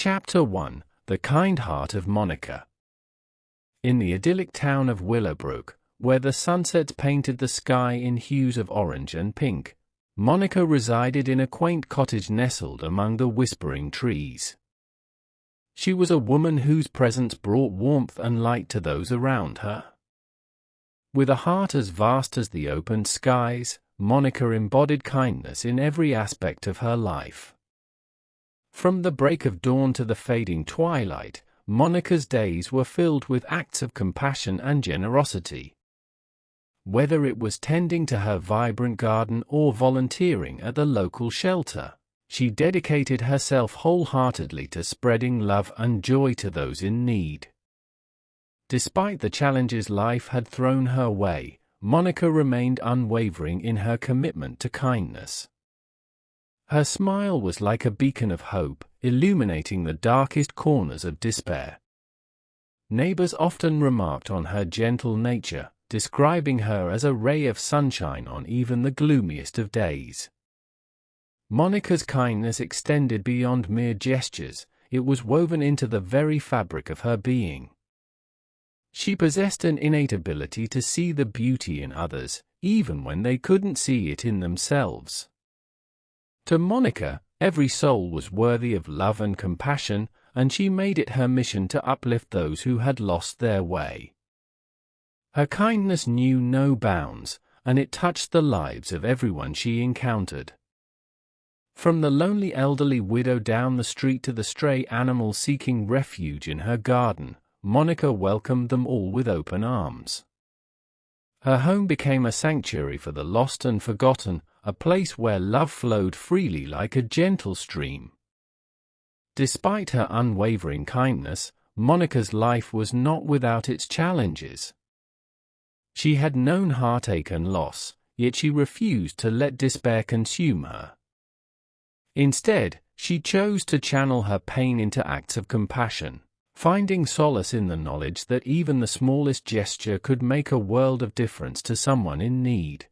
Chapter 1: The Kind Heart of Monica. In the idyllic town of Willowbrook, where the sunsets painted the sky in hues of orange and pink, Monica resided in a quaint cottage nestled among the whispering trees. She was a woman whose presence brought warmth and light to those around her. With a heart as vast as the open skies, Monica embodied kindness in every aspect of her life. From the break of dawn to the fading twilight, Monica's days were filled with acts of compassion and generosity. Whether it was tending to her vibrant garden or volunteering at the local shelter, she dedicated herself wholeheartedly to spreading love and joy to those in need. Despite the challenges life had thrown her way, Monica remained unwavering in her commitment to kindness. Her smile was like a beacon of hope, illuminating the darkest corners of despair. Neighbors often remarked on her gentle nature, describing her as a ray of sunshine on even the gloomiest of days. Monica's kindness extended beyond mere gestures; it was woven into the very fabric of her being. She possessed an innate ability to see the beauty in others, even when they couldn't see it in themselves. To Monica, every soul was worthy of love and compassion, and she made it her mission to uplift those who had lost their way. Her kindness knew no bounds, and it touched the lives of everyone she encountered. From the lonely elderly widow down the street to the stray animal seeking refuge in her garden, Monica welcomed them all with open arms. Her home became a sanctuary for the lost and forgotten, a place where love flowed freely like a gentle stream. Despite her unwavering kindness, Monica's life was not without its challenges. She had known heartache and loss, yet she refused to let despair consume her. Instead, she chose to channel her pain into acts of compassion, finding solace in the knowledge that even the smallest gesture could make a world of difference to someone in need.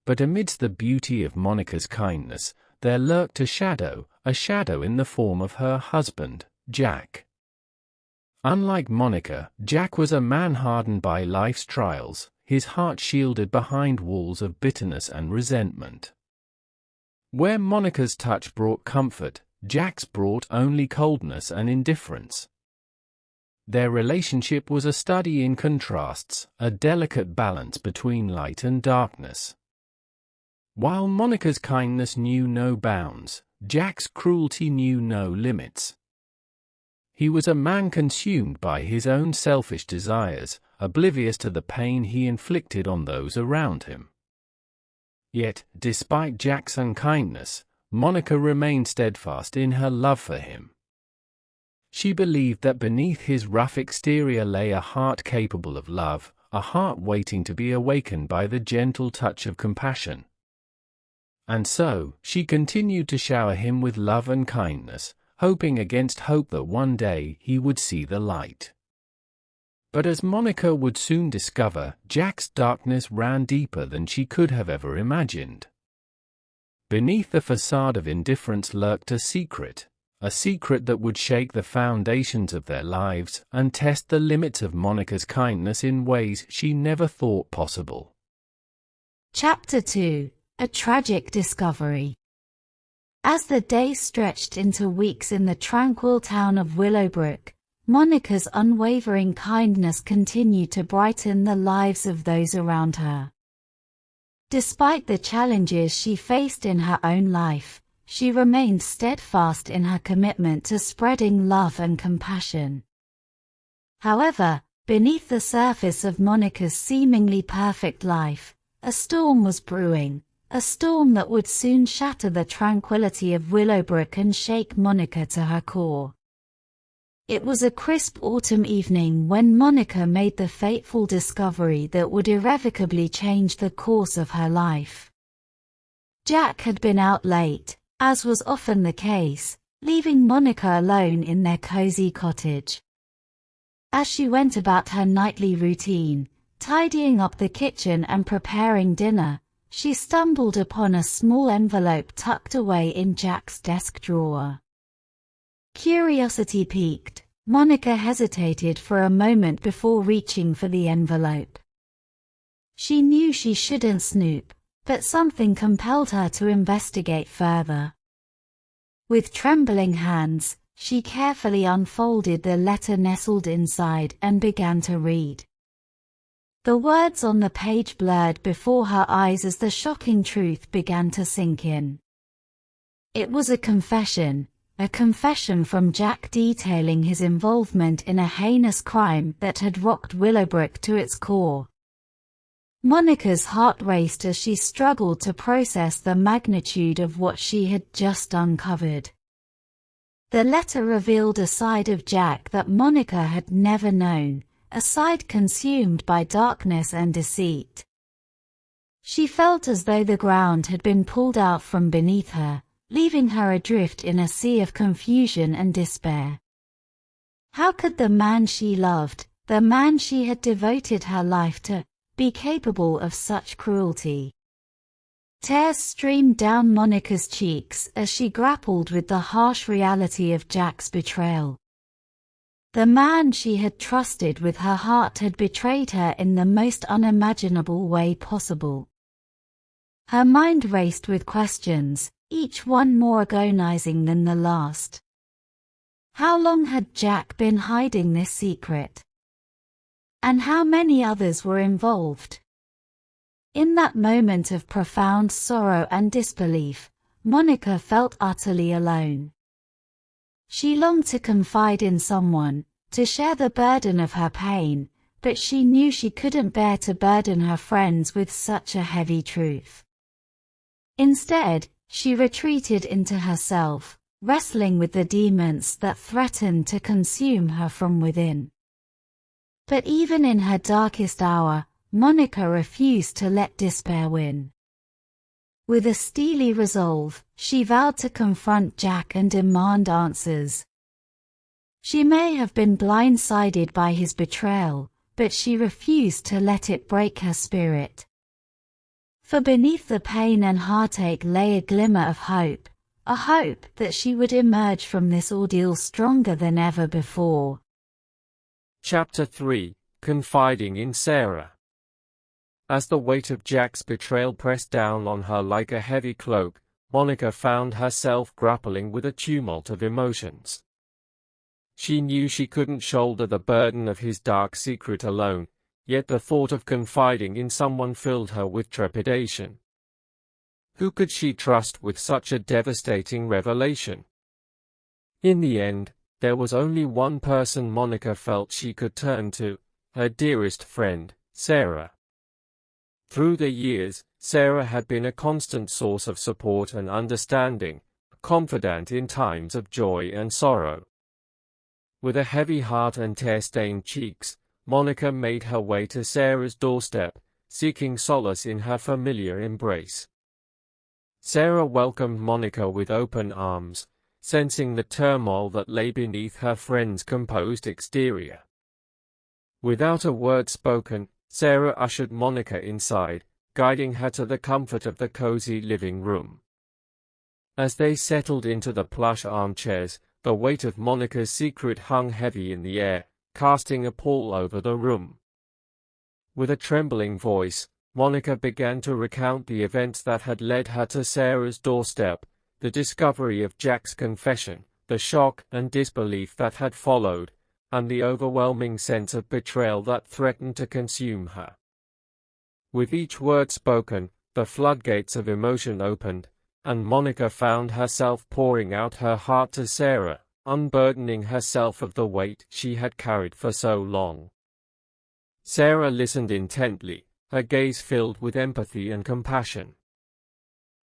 But amidst the beauty of Monica's kindness, there lurked a shadow in the form of her husband, Jack. Unlike Monica, Jack was a man hardened by life's trials, his heart shielded behind walls of bitterness and resentment. Where Monica's touch brought comfort, Jack's brought only coldness and indifference. Their relationship was a study in contrasts, a delicate balance between light and darkness. While Monica's kindness knew no bounds, Jack's cruelty knew no limits. He was a man consumed by his own selfish desires, oblivious to the pain he inflicted on those around him. Yet, despite Jack's unkindness, Monica remained steadfast in her love for him. She believed that beneath his rough exterior lay a heart capable of love, a heart waiting to be awakened by the gentle touch of compassion. And so, she continued to shower him with love and kindness, hoping against hope that one day he would see the light. But as Monica would soon discover, Jack's darkness ran deeper than she could have ever imagined. Beneath the facade of indifference lurked a secret that would shake the foundations of their lives and test the limits of Monica's kindness in ways she never thought possible. Chapter 2: A Tragic Discovery. As the days stretched into weeks in the tranquil town of Willowbrook, Monica's unwavering kindness continued to brighten the lives of those around her. Despite the challenges she faced in her own life, she remained steadfast in her commitment to spreading love and compassion. However, beneath the surface of Monica's seemingly perfect life, a storm was brewing, a storm that would soon shatter the tranquility of Willowbrook and shake Monica to her core. It was a crisp autumn evening when Monica made the fateful discovery that would irrevocably change the course of her life. Jack had been out late, as was often the case, leaving Monica alone in their cozy cottage. As she went about her nightly routine, tidying up the kitchen and preparing dinner, she stumbled upon a small envelope tucked away in Jack's desk drawer. curiosity piqued, Monica hesitated for a moment before reaching for the envelope. She knew she shouldn't snoop, but something compelled her to investigate further. With trembling hands, she carefully unfolded the letter nestled inside and began to read. The words on the page blurred before her eyes as the shocking truth began to sink in. It was a confession from Jack detailing his involvement in a heinous crime that had rocked Willowbrook to its core. Monica's heart raced as she struggled to process the magnitude of what she had just uncovered. The letter revealed a side of Jack that Monica had never known, a side consumed by darkness and deceit. She felt as though the ground had been pulled out from beneath her, leaving her adrift in a sea of confusion and despair. How could the man she loved, the man she had devoted her life to, be capable of such cruelty? Tears streamed down Monica's cheeks as she grappled with the harsh reality of Jack's betrayal. The man she had trusted with her heart had betrayed her in the most unimaginable way possible. Her mind raced with questions, each one more agonizing than the last. How long had Jack been hiding this secret? And how many others were involved? In that moment of profound sorrow and disbelief, Monica felt utterly alone. She longed to confide in someone, to share the burden of her pain, but she knew she couldn't bear to burden her friends with such a heavy truth. Instead, she retreated into herself, wrestling with the demons that threatened to consume her from within. But even in her darkest hour, Monica refused to let despair win. With a steely resolve, she vowed to confront Jack and demand answers. She may have been blindsided by his betrayal, but she refused to let it break her spirit. For beneath the pain and heartache lay a glimmer of hope, a hope that she would emerge from this ordeal stronger than ever before. Chapter 3: Confiding in Sarah. As the weight of Jack's betrayal pressed down on her like a heavy cloak, Monica found herself grappling with a tumult of emotions. She knew she couldn't shoulder the burden of his dark secret alone, yet the thought of confiding in someone filled her with trepidation. Who could she trust with such a devastating revelation? In the end, there was only one person Monica felt she could turn to, her dearest friend, Sarah. Through the years, Sarah had been a constant source of support and understanding, a confidant in times of joy and sorrow. With a heavy heart and tear-stained cheeks, Monica made her way to Sarah's doorstep, seeking solace in her familiar embrace. Sarah welcomed Monica with open arms, sensing the turmoil that lay beneath her friend's composed exterior. Without a word spoken, Sarah ushered Monica inside, guiding her to the comfort of the cozy living room. As they settled into the plush armchairs, the weight of Monica's secret hung heavy in the air, casting a pall over the room. With a trembling voice, Monica began to recount the events that had led her to Sarah's doorstep, the discovery of Jack's confession, the shock and disbelief that had followed, and the overwhelming sense of betrayal that threatened to consume her. With each word spoken, the floodgates of emotion opened, and Monica found herself pouring out her heart to Sarah, unburdening herself of the weight she had carried for so long. Sarah listened intently, her gaze filled with empathy and compassion.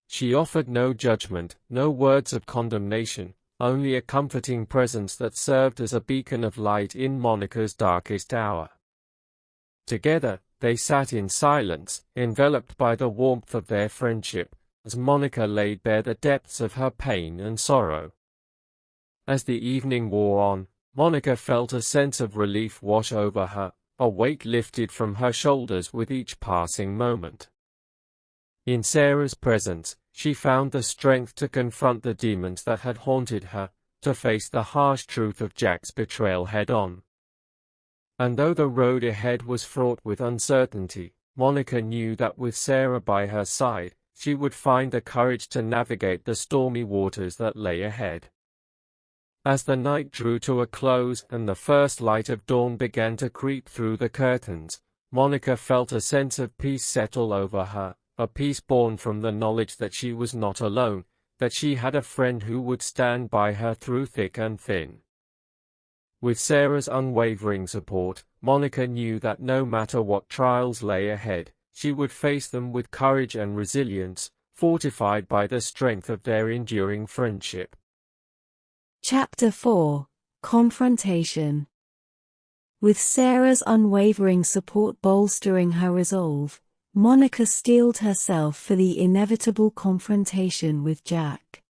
She offered no judgment, no words of condemnation, only a comforting presence that served as a beacon of light in Monica's darkest hour. Together, they sat in silence, enveloped by the warmth of their friendship, as Monica laid bare the depths of her pain and sorrow. As the evening wore on, Monica felt a sense of relief wash over her, a weight lifted from her shoulders with each passing moment. In Sarah's presence, she found the strength to confront the demons that had haunted her, to face the harsh truth of Jack's betrayal head-on. And though the road ahead was fraught with uncertainty, Monica knew that with Sarah by her side, she would find the courage to navigate the stormy waters that lay ahead. As the night drew to a close and the first light of dawn began to creep through the curtains, Monica felt a sense of peace settle over her, a peace born from the knowledge that she was not alone, that she had a friend who would stand by her through thick and thin. With Sarah's unwavering support, Monica knew that no matter what trials lay ahead, she would face them with courage and resilience, fortified by the strength of their enduring friendship. Chapter 4: Confrontation. With Sarah's unwavering support bolstering her resolve, Monica steeled herself for the inevitable confrontation with Jack.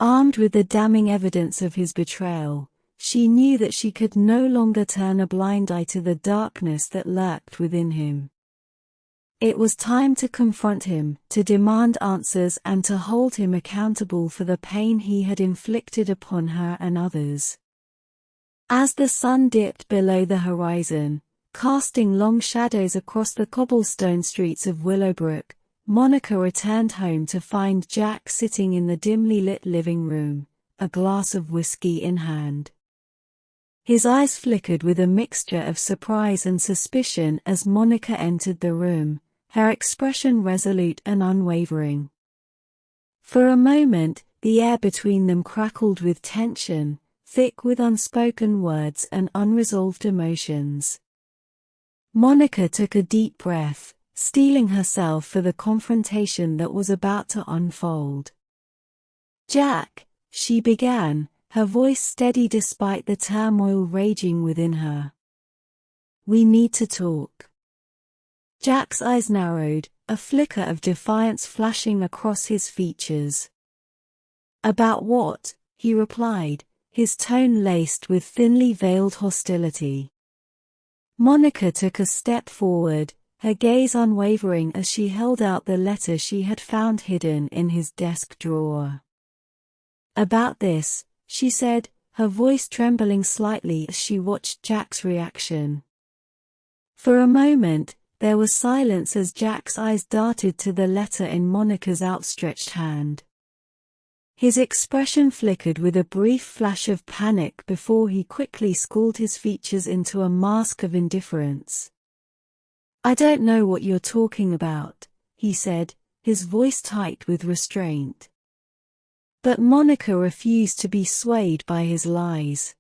Armed with the damning evidence of his betrayal, she knew that she could no longer turn a blind eye to the darkness that lurked within him. It was time to confront him, to demand answers and to hold him accountable for the pain he had inflicted upon her and others. As the sun dipped below the horizon, casting long shadows across the cobblestone streets of Willowbrook, Monica returned home to find Jack sitting in the dimly lit living room, a glass of whiskey in hand. His eyes flickered with a mixture of surprise and suspicion as Monica entered the room, her expression resolute and unwavering. For a moment, the air between them crackled with tension, thick with unspoken words and unresolved emotions. Monica took a deep breath, steeling herself for the confrontation that was about to unfold. "Jack," she began, her voice steady despite the turmoil raging within her. "We need to talk." Jack's eyes narrowed, a flicker of defiance flashing across his features. "About what?" he replied, his tone laced with thinly veiled hostility. Monica took a step forward, her gaze unwavering as she held out the letter she had found hidden in his desk drawer. "About this," she said, her voice trembling slightly as she watched Jack's reaction. For a moment, there was silence as Jack's eyes darted to the letter in Monica's outstretched hand. His expression flickered with a brief flash of panic before he quickly schooled his features into a mask of indifference. "I don't know what you're talking about," he said, his voice tight with restraint. But Monica refused to be swayed by his lies.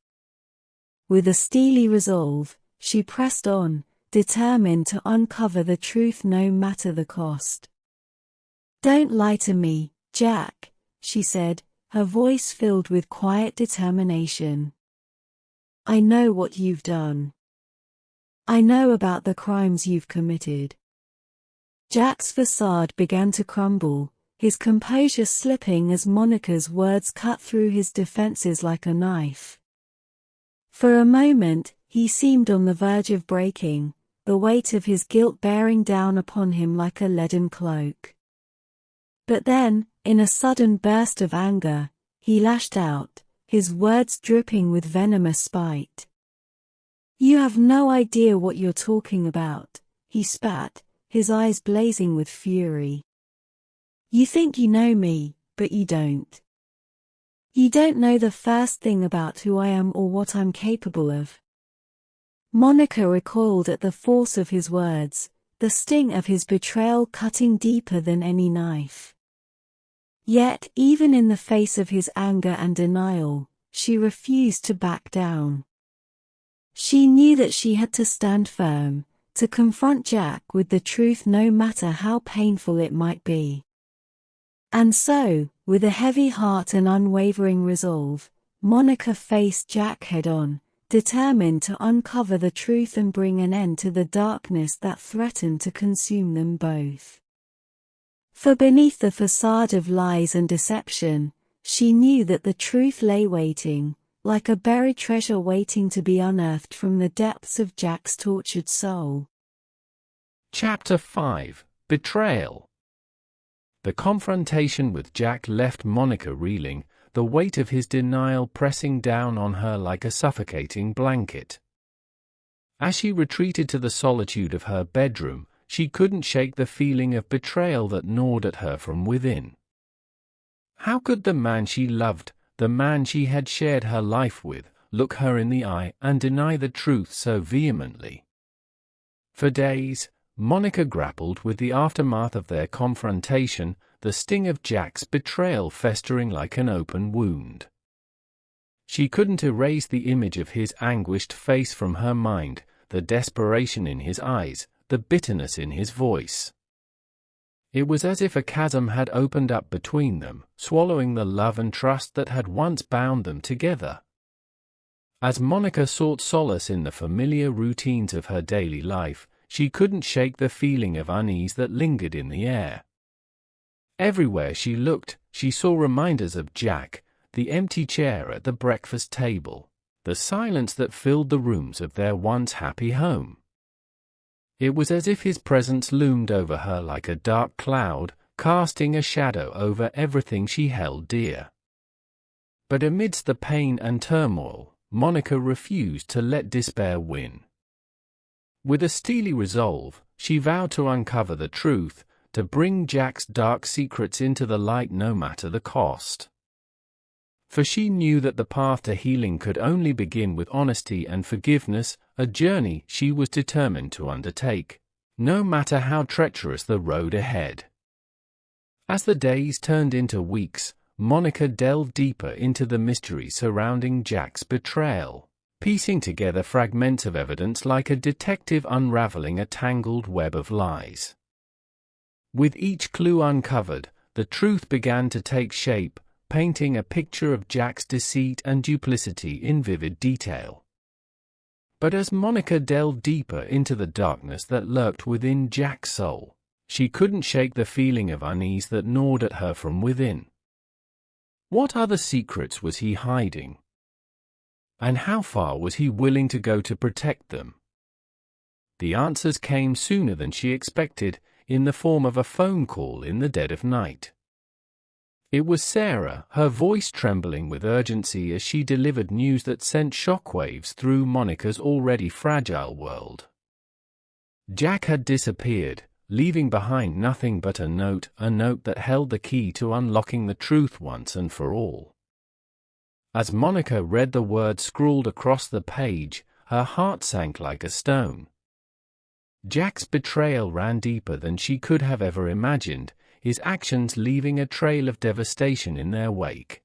With a steely resolve, she pressed on, determined to uncover the truth no matter the cost. "Don't lie to me, Jack," she said, her voice filled with quiet determination. "I know what you've done. I know about the crimes you've committed." Jack's facade began to crumble, his composure slipping as Monica's words cut through his defenses like a knife. For a moment, he seemed on the verge of breaking, the weight of his guilt bearing down upon him like a leaden cloak. But then, in a sudden burst of anger, he lashed out, his words dripping with venomous spite. "You have no idea what you're talking about," he spat, his eyes blazing with fury. "You think you know me, but you don't. You don't know the first thing about who I am or what I'm capable of." Monica recoiled at the force of his words, the sting of his betrayal cutting deeper than any knife. Yet, even in the face of his anger and denial, she refused to back down. She knew that she had to stand firm, to confront Jack with the truth no matter how painful it might be. And so, with a heavy heart and unwavering resolve, Monica faced Jack head-on, determined to uncover the truth and bring an end to the darkness that threatened to consume them both. For beneath the facade of lies and deception, she knew that the truth lay waiting, like a buried treasure waiting to be unearthed from the depths of Jack's tortured soul. Chapter 5: Betrayal. The confrontation with Jack left Monica reeling, the weight of his denial pressing down on her like a suffocating blanket. As she retreated to the solitude of her bedroom, she couldn't shake the feeling of betrayal that gnawed at her from within. How could the man she loved, the man she had shared her life with, look her in the eye and deny the truth so vehemently? For days, Monica grappled with the aftermath of their confrontation, the sting of Jack's betrayal festering like an open wound. She couldn't erase the image of his anguished face from her mind, the desperation in his eyes, the bitterness in his voice. It was as if a chasm had opened up between them, swallowing the love and trust that had once bound them together. As Monica sought solace in the familiar routines of her daily life, she couldn't shake the feeling of unease that lingered in the air. Everywhere she looked, she saw reminders of Jack, the empty chair at the breakfast table, the silence that filled the rooms of their once happy home. It was as if his presence loomed over her like a dark cloud, casting a shadow over everything she held dear. But amidst the pain and turmoil, Monica refused to let despair win. With a steely resolve, she vowed to uncover the truth, to bring Jack's dark secrets into the light no matter the cost. For she knew that the path to healing could only begin with honesty and forgiveness, a journey she was determined to undertake, no matter how treacherous the road ahead. As the days turned into weeks, Monica delved deeper into the mystery surrounding Jack's betrayal, piecing together fragments of evidence like a detective unraveling a tangled web of lies. With each clue uncovered, the truth began to take shape, painting a picture of Jack's deceit and duplicity in vivid detail. But as Monica delved deeper into the darkness that lurked within Jack's soul, she couldn't shake the feeling of unease that gnawed at her from within. What other secrets was he hiding? And how far was he willing to go to protect them? The answers came sooner than she expected, in the form of a phone call in the dead of night. It was Sarah, her voice trembling with urgency as she delivered news that sent shockwaves through Monica's already fragile world. Jack had disappeared, leaving behind nothing but a note that held the key to unlocking the truth once and for all. As Monica read the words scrawled across the page, her heart sank like a stone. Jack's betrayal ran deeper than she could have ever imagined, his actions leaving a trail of devastation in their wake.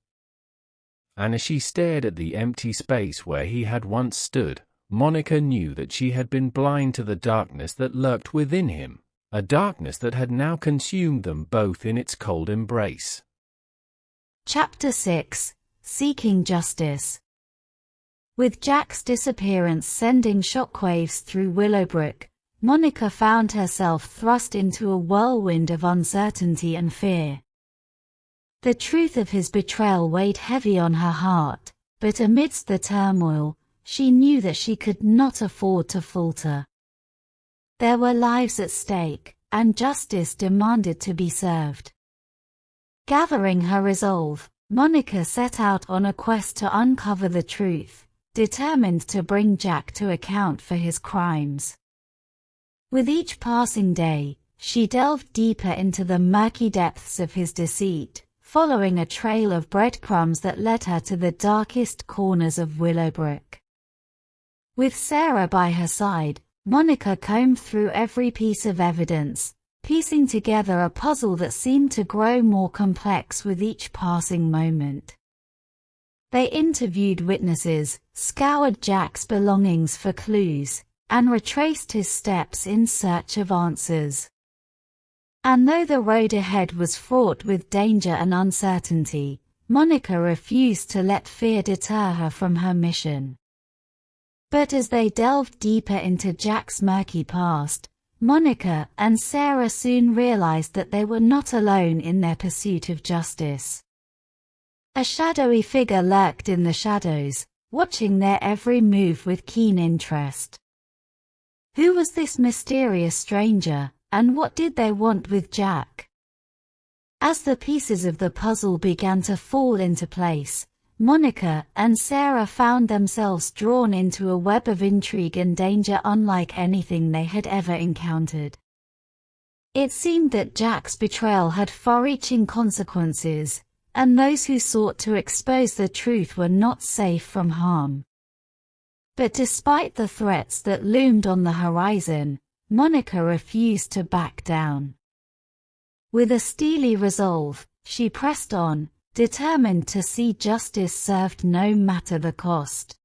And as she stared at the empty space where he had once stood, Monica knew that she had been blind to the darkness that lurked within him, a darkness that had now consumed them both in its cold embrace. Chapter 6: Seeking Justice. With Jack's disappearance sending shockwaves through Willowbrook, Monica found herself thrust into a whirlwind of uncertainty and fear. The truth of his betrayal weighed heavy on her heart, but amidst the turmoil, she knew that she could not afford to falter. There were lives at stake, and justice demanded to be served. Gathering her resolve, Monica set out on a quest to uncover the truth, determined to bring Jack to account for his crimes. With each passing day, she delved deeper into the murky depths of his deceit, following a trail of breadcrumbs that led her to the darkest corners of Willowbrook. With Sarah by her side, Monica combed through every piece of evidence, piecing together a puzzle that seemed to grow more complex with each passing moment. They interviewed witnesses, scoured Jack's belongings for clues, and retraced his steps in search of answers. And though the road ahead was fraught with danger and uncertainty, Monica refused to let fear deter her from her mission. But as they delved deeper into Jack's murky past, Monica and Sarah soon realized that they were not alone in their pursuit of justice. A shadowy figure lurked in the shadows, watching their every move with keen interest. Who was this mysterious stranger, and what did they want with Jack? As the pieces of the puzzle began to fall into place, Monica and Sarah found themselves drawn into a web of intrigue and danger unlike anything they had ever encountered. It seemed that Jack's betrayal had far-reaching consequences, and those who sought to expose the truth were not safe from harm. But despite the threats that loomed on the horizon, Monica refused to back down. With a steely resolve, she pressed on, determined to see justice served no matter the cost.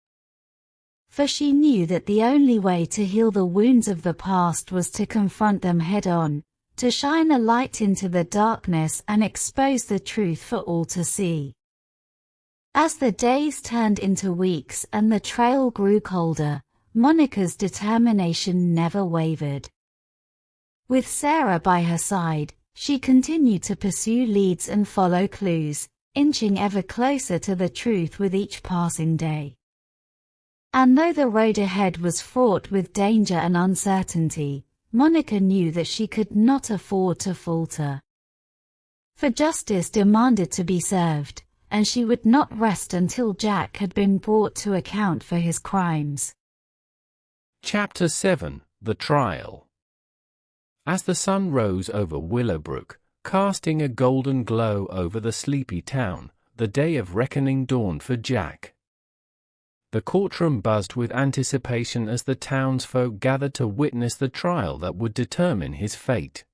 For she knew that the only way to heal the wounds of the past was to confront them head-on, to shine a light into the darkness and expose the truth for all to see. As the days turned into weeks and the trail grew colder, Monica's determination never wavered. With Sarah by her side, she continued to pursue leads and follow clues, inching ever closer to the truth with each passing day. And though the road ahead was fraught with danger and uncertainty, Monica knew that she could not afford to falter. For justice demanded to be served, and she would not rest until Jack had been brought to account for his crimes. Chapter 7: The Trial. As the sun rose over Willowbrook, casting a golden glow over the sleepy town, the day of reckoning dawned for Jack. The courtroom buzzed with anticipation as the townsfolk gathered to witness the trial that would determine his fate.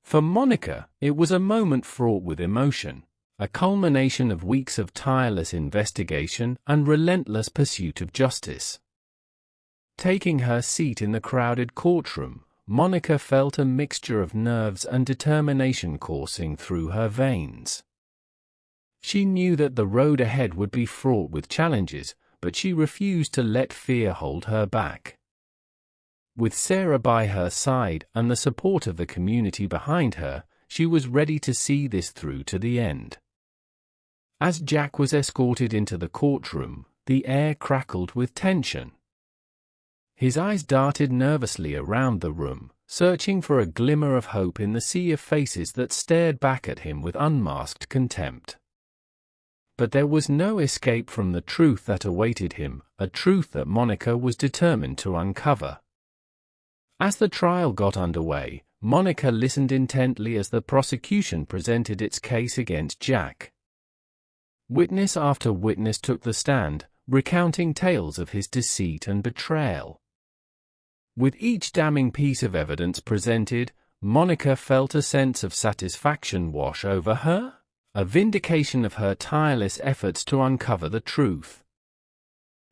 For Monica, it was a moment fraught with emotion, a culmination of weeks of tireless investigation and relentless pursuit of justice. Taking her seat in the crowded courtroom, Monica felt a mixture of nerves and determination coursing through her veins. She knew that the road ahead would be fraught with challenges, but she refused to let fear hold her back. With Sarah by her side and the support of the community behind her, she was ready to see this through to the end. As Jack was escorted into the courtroom, the air crackled with tension. His eyes darted nervously around the room, searching for a glimmer of hope in the sea of faces that stared back at him with unmasked contempt. But there was no escape from the truth that awaited him, a truth that Monica was determined to uncover. As the trial got underway, Monica listened intently as the prosecution presented its case against Jack. Witness after witness took the stand, recounting tales of his deceit and betrayal. With each damning piece of evidence presented, Monica felt a sense of satisfaction wash over her, a vindication of her tireless efforts to uncover the truth.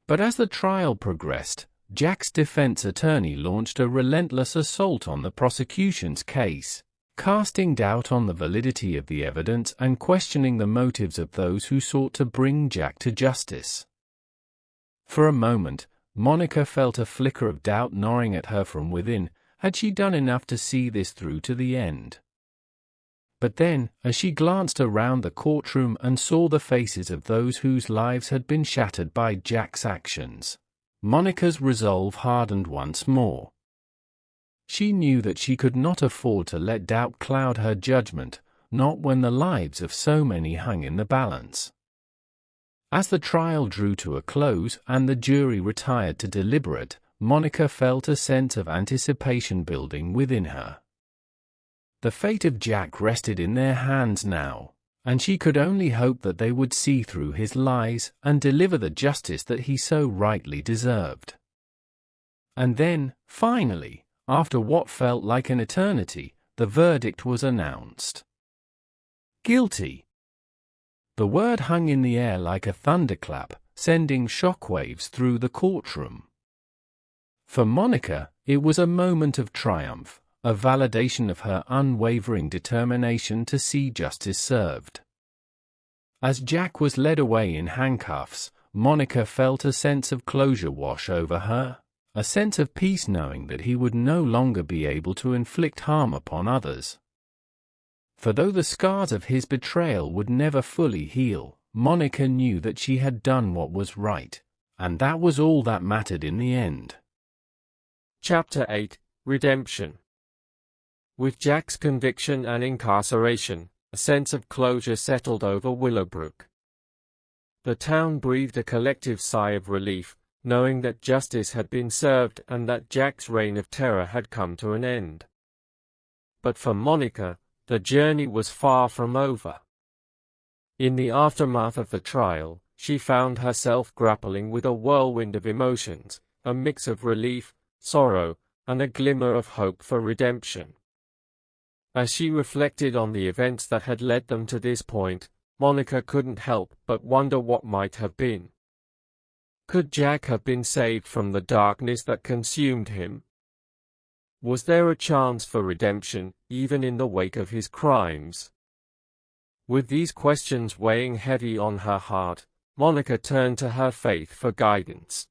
But as the trial progressed, Jack's defense attorney launched a relentless assault on the prosecution's case, casting doubt on the validity of the evidence and questioning the motives of those who sought to bring Jack to justice. For a moment, Monica felt a flicker of doubt gnawing at her from within. Had she done enough to see this through to the end? But then, as she glanced around the courtroom and saw the faces of those whose lives had been shattered by Jack's actions, Monica's resolve hardened once more. She knew that she could not afford to let doubt cloud her judgment, not when the lives of so many hung in the balance. As the trial drew to a close and the jury retired to deliberate, Monica felt a sense of anticipation building within her. The fate of Jack rested in their hands now, and she could only hope that they would see through his lies and deliver the justice that he so rightly deserved. And then, finally, after what felt like an eternity, the verdict was announced. Guilty. The word hung in the air like a thunderclap, sending shockwaves through the courtroom. For Monica, it was a moment of triumph, a validation of her unwavering determination to see justice served. As Jack was led away in handcuffs, Monica felt a sense of closure wash over her, a sense of peace knowing that he would no longer be able to inflict harm upon others. For though the scars of his betrayal would never fully heal, Monica knew that she had done what was right, and that was all that mattered in the end. Chapter 8: Redemption. With Jack's conviction and incarceration, A sense of closure settled over Willowbrook. The town breathed a collective sigh of relief, knowing that justice had been served and that Jack's reign of terror had come to an end. But for Monica, the journey was far from over. In the aftermath of the trial, she found herself grappling with a whirlwind of emotions, a mix of relief, sorrow, and a glimmer of hope for redemption. As she reflected on the events that had led them to this point, Monica couldn't help but wonder what might have been. Could Jack have been saved from the darkness that consumed him? Was there a chance for redemption, even in the wake of his crimes? With these questions weighing heavy on her heart, Monica turned to her faith for guidance.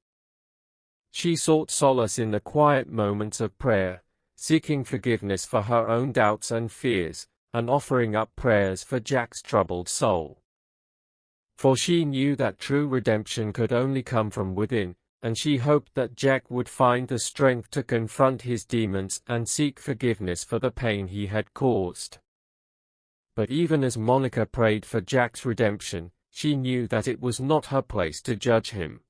She sought solace in the quiet moments of prayer, seeking forgiveness for her own doubts and fears, and offering up prayers for Jack's troubled soul. For she knew that true redemption could only come from within, and she hoped that Jack would find the strength to confront his demons and seek forgiveness for the pain he had caused. But even as Monica prayed for Jack's redemption, she knew that it was not her place to judge him.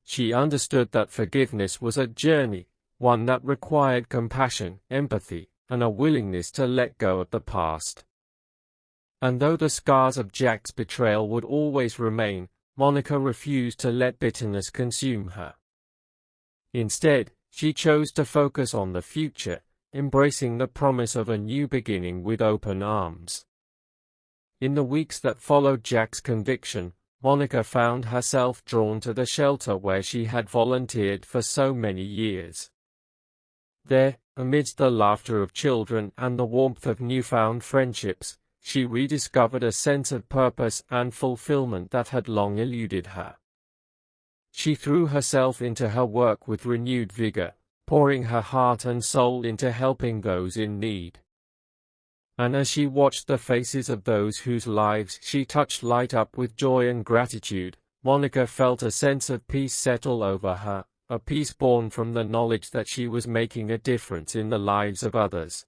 She understood that forgiveness was a journey, one that required compassion, empathy, and a willingness to let go of the past. And though the scars of Jack's betrayal would always remain, Monica refused to let bitterness consume her. Instead, she chose to focus on the future, embracing the promise of a new beginning with open arms. In the weeks that followed Jack's conviction, Monica found herself drawn to the shelter where she had volunteered for so many years. There, amidst the laughter of children and the warmth of newfound friendships, she rediscovered a sense of purpose and fulfillment that had long eluded her. She threw herself into her work with renewed vigor, pouring her heart and soul into helping those in need. And as she watched the faces of those whose lives she touched light up with joy and gratitude, Monica felt a sense of peace settle over her, a peace born from the knowledge that she was making a difference in the lives of others.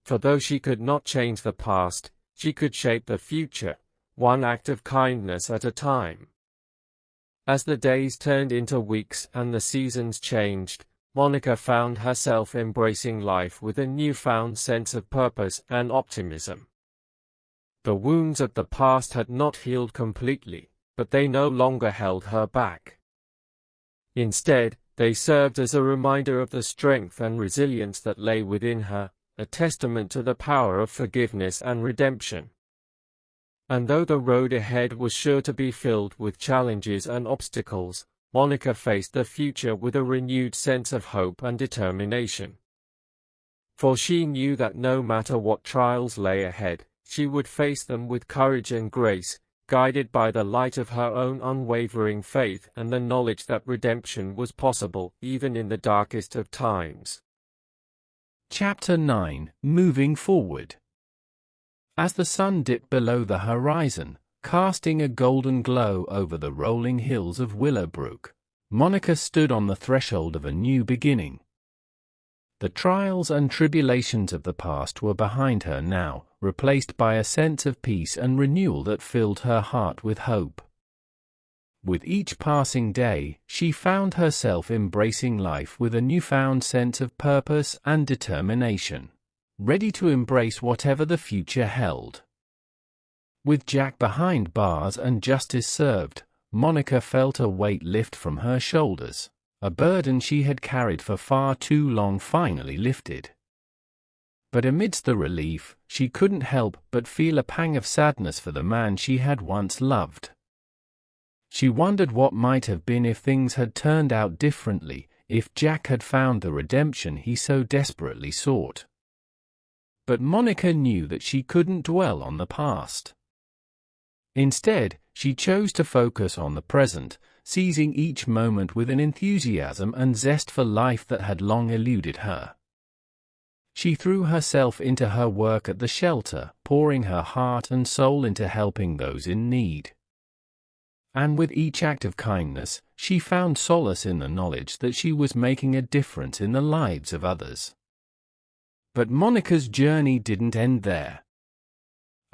For though she could not change the past, she could shape the future, one act of kindness at a time. As the days turned into weeks and the seasons changed, Monica found herself embracing life with a newfound sense of purpose and optimism. The wounds of the past had not healed completely, but they no longer held her back. Instead, they served as a reminder of the strength and resilience that lay within her, a testament to the power of forgiveness and redemption. And though the road ahead was sure to be filled with challenges and obstacles, Monica faced the future with a renewed sense of hope and determination. For she knew that no matter what trials lay ahead, she would face them with courage and grace, guided by the light of her own unwavering faith and the knowledge that redemption was possible even in the darkest of times. Chapter 9 – Moving Forward. As the sun dipped below the horizon, casting a golden glow over the rolling hills of Willowbrook, Monica stood on the threshold of a new beginning. The trials and tribulations of the past were behind her now, replaced by a sense of peace and renewal that filled her heart with hope. With each passing day, she found herself embracing life with a newfound sense of purpose and determination, ready to embrace whatever the future held. With Jack behind bars and justice served, Monica felt a weight lift from her shoulders, a burden she had carried for far too long finally lifted. But amidst the relief, she couldn't help but feel a pang of sadness for the man she had once loved. She wondered what might have been if things had turned out differently, if Jack had found the redemption he so desperately sought. But Monica knew that she couldn't dwell on the past. Instead, she chose to focus on the present, seizing each moment with an enthusiasm and zest for life that had long eluded her. She threw herself into her work at the shelter, pouring her heart and soul into helping those in need. And with each act of kindness, she found solace in the knowledge that she was making a difference in the lives of others. But Monica's journey didn't end there.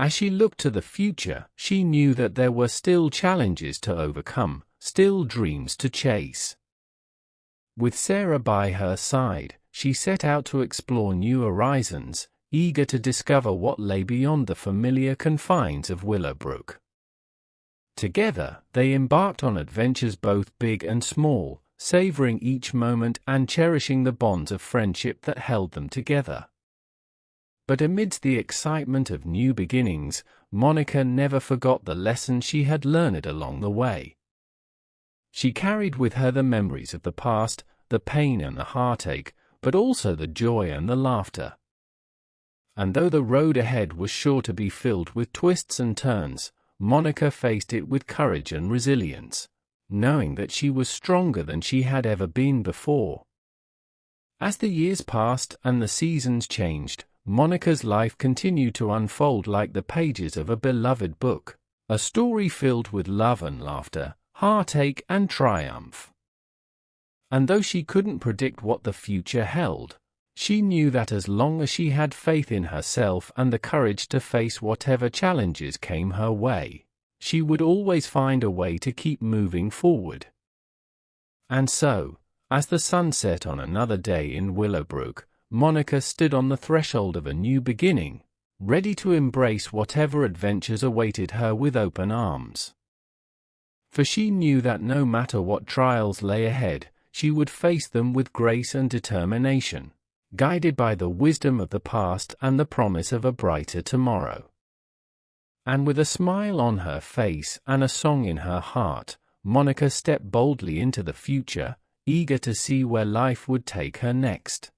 As she looked to the future, she knew that there were still challenges to overcome, still dreams to chase. With Sarah by her side, she set out to explore new horizons, eager to discover what lay beyond the familiar confines of Willowbrook. Together, they embarked on adventures both big and small, savoring each moment and cherishing the bonds of friendship that held them together. But amidst the excitement of new beginnings, Monica never forgot the lessons she had learned along the way. She carried with her the memories of the past, the pain and the heartache, but also the joy and the laughter. And though the road ahead was sure to be filled with twists and turns, Monica faced it with courage and resilience, knowing that she was stronger than she had ever been before. As the years passed and the seasons changed, Monica's life continued to unfold like the pages of a beloved book, a story filled with love and laughter, heartache and triumph. And though she couldn't predict what the future held, she knew that as long as she had faith in herself and the courage to face whatever challenges came her way, she would always find a way to keep moving forward. And so, as the sun set on another day in Willowbrook, Monica stood on the threshold of a new beginning, ready to embrace whatever adventures awaited her with open arms. For she knew that no matter what trials lay ahead, she would face them with grace and determination, guided by the wisdom of the past and the promise of a brighter tomorrow. And with a smile on her face and a song in her heart, Monica stepped boldly into the future, eager to see where life would take her next.